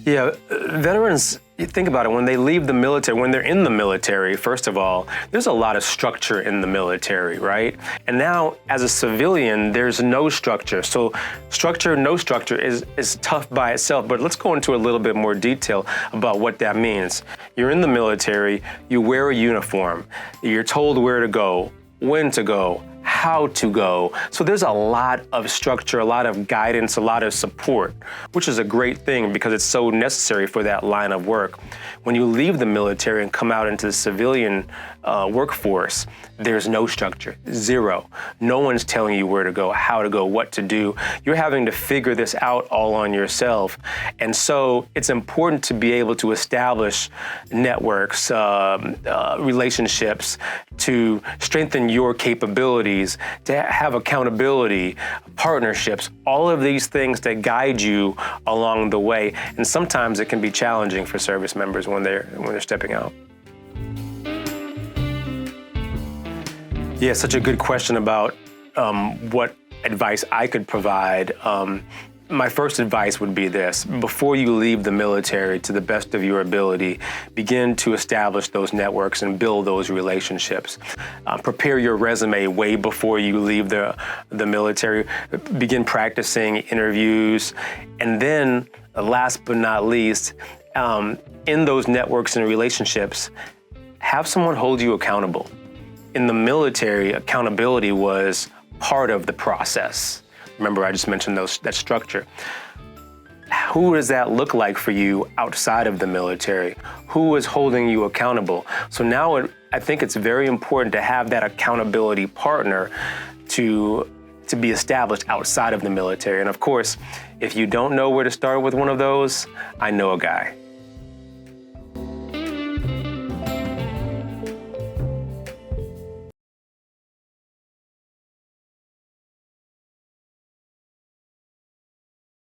Yeah, veterans, you think about it, when they leave the military, when they're in the military, first of all, there's a lot of structure in the military, right? And now, as a civilian, there's no structure. So structure, no structure is tough by itself, but let's go into a little bit more detail about what that means. You're in the military, you wear a uniform, you're told where to go, when to go, how to go. So there's a lot of structure, a lot of guidance, a lot of support, which is a great thing because it's so necessary for that line of work. When you leave the military and come out into the civilian workforce, there's no structure, zero. No one's telling you where to go, how to go, what to do. You're having to figure this out all on yourself. And so it's important to be able to establish networks, relationships, to strengthen your capabilities, to have accountability, partnerships, all of these things that guide you along the way. And sometimes it can be challenging for service members when they're stepping out. Yeah, such a good question about what advice I could provide. My first advice would be this: before you leave the military, to the best of your ability, begin to establish those networks and build those relationships. Prepare your resume way before you leave the military. Begin practicing interviews. And then, last but not least, in those networks and relationships, have someone hold you accountable. In the military, accountability was part of the process. Remember, I just mentioned that structure. Who does that look like for you outside of the military? Who is holding you accountable? So now I think it's very important to have that accountability partner to be established outside of the military. And of course, if you don't know where to start with one of those, I know a guy.